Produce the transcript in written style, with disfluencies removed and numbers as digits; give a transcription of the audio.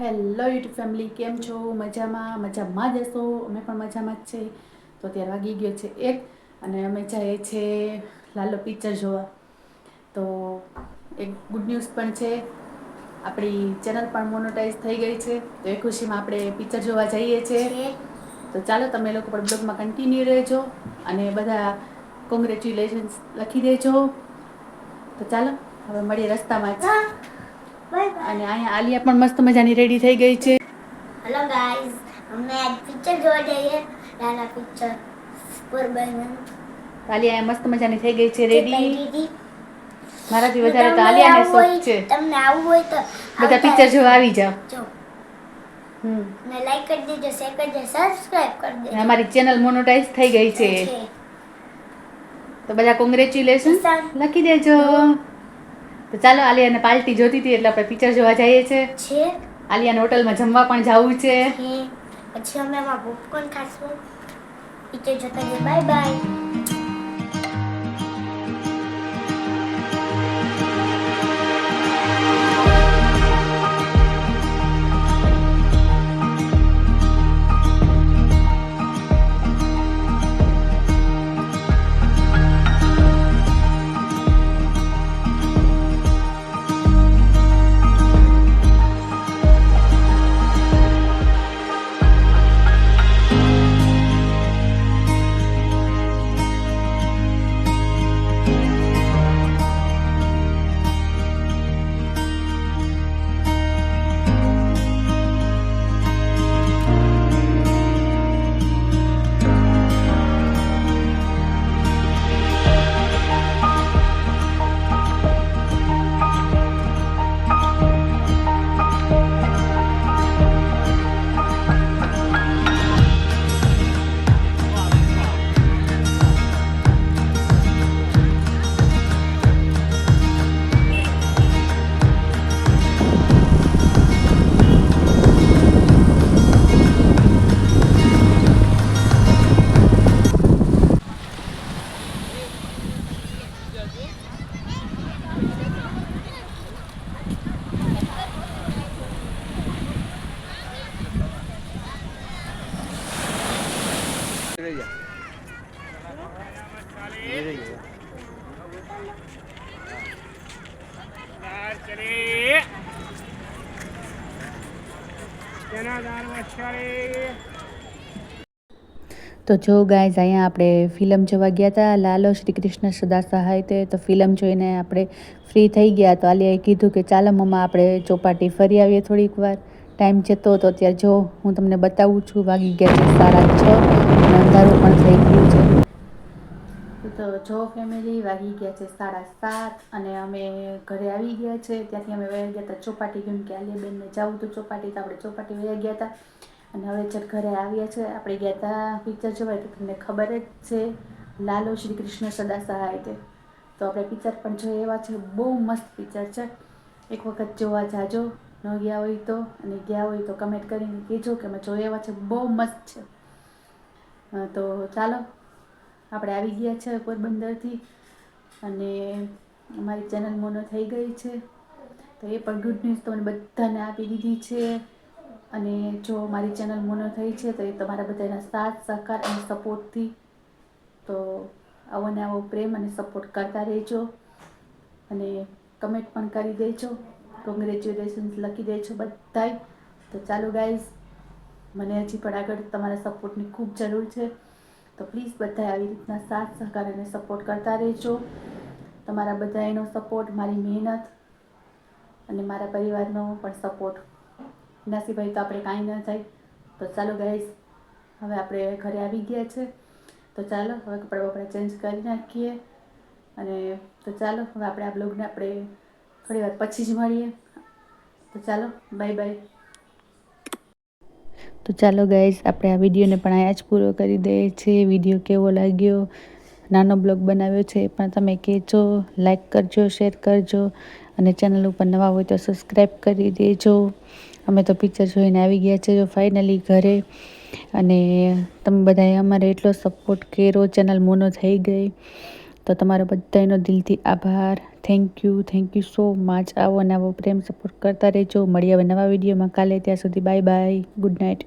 Hello YouTube family, કેમ છો? મજામાં જ હશો. અમે પણ મજામાં જ છે. તો અત્યારે વાગી ગયો છે 1 અને અમે જઈએ છીએ લાલો પિક્ચર જોવા. તો એક ગુડ ન્યૂઝ પણ છે, આપણી ચેનલ પણ મોનોટાઈઝ થઈ ગઈ છે. તો એ ખુશીમાં આપણે પિક્ચર જોવા જઈએ છીએ. તો ચાલો તમે લોકો પણ બ્લોગમાં કન્ટિન્યુ રહેજો અને બધા કોંગ્રેચ્યુલેશન્સ લખી દેજો. તો ચાલો હવે મળીએ રસ્તામાં જ. અને અહીંયા આલિયા પણ મસ્ત મજાની રેડી થઈ ગઈ છે. હેલો ગાઈઝ, અમે આજ પિક્ચર જોવા જઈએ, લાલા પિક્ચર પોરબંદર. આલિયા મસ્ત મજાની થઈ ગઈ છે રેડી. મારાથી જો વધારે તો આલિયાને શોખ છે. તમને આવવું હોય તો બધા પિક્ચર જોવા આવી જાઓ. ને લાઈક કરી દેજો, શેર કરી દેજો, સબસ્ક્રાઇબ કરી દેજો. અમારી ચેનલ મોનોટાઈઝ થઈ ગઈ છે. તો બધા કોંગ્રેચ્યુલેશન લખી દેજો. તો ચાલો, આલિયાને પાર્ટી જોતી હતી એટલે આપણે પિક્ચર જોવા જઈએ છીએ. આલિયાને હોટલમાં જમવા પણ જવું છે. પછી અમે એમાં પોપકોર્ન ખાશું. પિક્ચર જોતા જઈએ. Bye bye. તો જો ગાઈઝ, અહીંયા આપણે ફિલ્મ જોવા ગયા હતા, લાલો શ્રી કૃષ્ણ સદા સહાય તે. તો ફિલ્મ જોઈને આપણે ફ્રી થઈ ગયા. તો આલિયાએ કીધું કે ચાલો મમ્મા, આપણે ચોપાટી ફરી આવીએ થોડીક વાર. ટાઈમ જતો તો અત્યારે જો હું તમને બતાવું છું, વાગી ગયા છે 6:30 અને અંધારું પણ થઈ ગયું છે. તો જો ફેમિલી, વાગી ગયા છે 7:30 અને અમે ઘરે આવી ગયા છે. ત્યાંથી અમે વયા ગયા હતા ચોપાટી, કેમ કે આલિયા બેનને જવું હતું ચોપાટી. તો આપણે ચોપાટી વયા ગયા હતા અને હવે જટ ઘરે આવ્યા છે. આપણે ગયા હતા પિક્ચર જોવા. તો તમને ખબર જ છે, લાલો શ્રી કૃષ્ણ સદા સહાય તે. તો આપણે પિક્ચર પણ જોઈએ એવા છે. બહુ મસ્ત પિક્ચર છે. એક વખત જોવા જાજો, ન ગયા હોય તો. અને ગયા હોય તો કમેન્ટ કરીને કહેજો કે અમે જોઈએ એવા છે. બહુ મસ્ત છે. તો ચાલો, આપણે આવી ગયા છે પોરબંદરથી અને અમારી ચેનલ મોનો થઈ ગઈ છે. તો એ પણ ગુડ ન્યૂઝ તમને બધાને આપી દીધી છે. અને જો મારી ચેનલ મોનો થઈ છે તો એ તમારા બધાના સાથ સહકાર અને સપોર્ટથી. તો આવો ને આવો પ્રેમ અને સપોર્ટ કરતા રહેજો અને કમેન્ટ પણ કરી દેજો, કોંગ્રેચ્યુલેશન્સ લખી દેજો બધાય. તો ચાલો ગાઈઝ, મને હજી પણ આગળ તમારા સપોર્ટની ખૂબ જરૂર છે. તો પ્લીઝ બધા આવી રીતના સાથ સહકાર અને સપોર્ટ કરતા રહેજો. તમારા બધાનો સપોર્ટ, મારી મહેનત અને મારા પરિવારનો પણ સપોર્ટ, નસીબભાઈ તો આપણે કાંઈ ન થાય. તો ચાલો ગાઈઝ, હવે આપણે ઘરે આવી ગયા છે. તો ચાલો હવે કપડાં બપડા ચેન્જ કરી નાખીએ. અને તો ચાલો હવે આપણે આ બ્લોગને આપણે થોડી વાર પછી જ મળીએ. તો ચાલો, બાય બાય. તો ચાલો ગાઈઝ, આપણે આ વિડીયોને પણ અહીંયા જ પૂરો કરી દઈએ છીએ. વિડીયો કેવો લાગ્યો, નાનો બ્લોગ બનાવ્યો છે, પણ તમે કહેજો. લાઈક કરજો, શેર કરજો અને ચેનલ ઉપર નવા હોય તો સબસ્ક્રાઈબ કરી દેજો. અમે તો પિક્ચર જોઈને આવી ગયા છે ફાઇનલી ઘરે. અને તમે બધાએ અમારે એટલો સપોર્ટ કર્યો, ચેનલ મોનો થઈ ગઈ. તો તમારો બધાનો દિલથી આભાર. Thank you so much. આવો ને આવો પ્રેમ સપોર્ટ કરતા રહેજો. મળીએ હવે નવા વિડીયોમાં કાલે. ત્યાં સુધી બાય બાય, ગુડ નાઇટ.